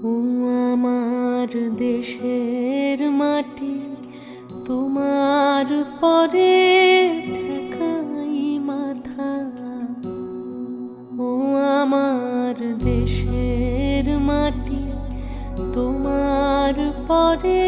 ও আমার দেশের মাটি, তোমার পরে ঠেকাই মাথা। ও আমার দেশের মাটি, তোমার পরে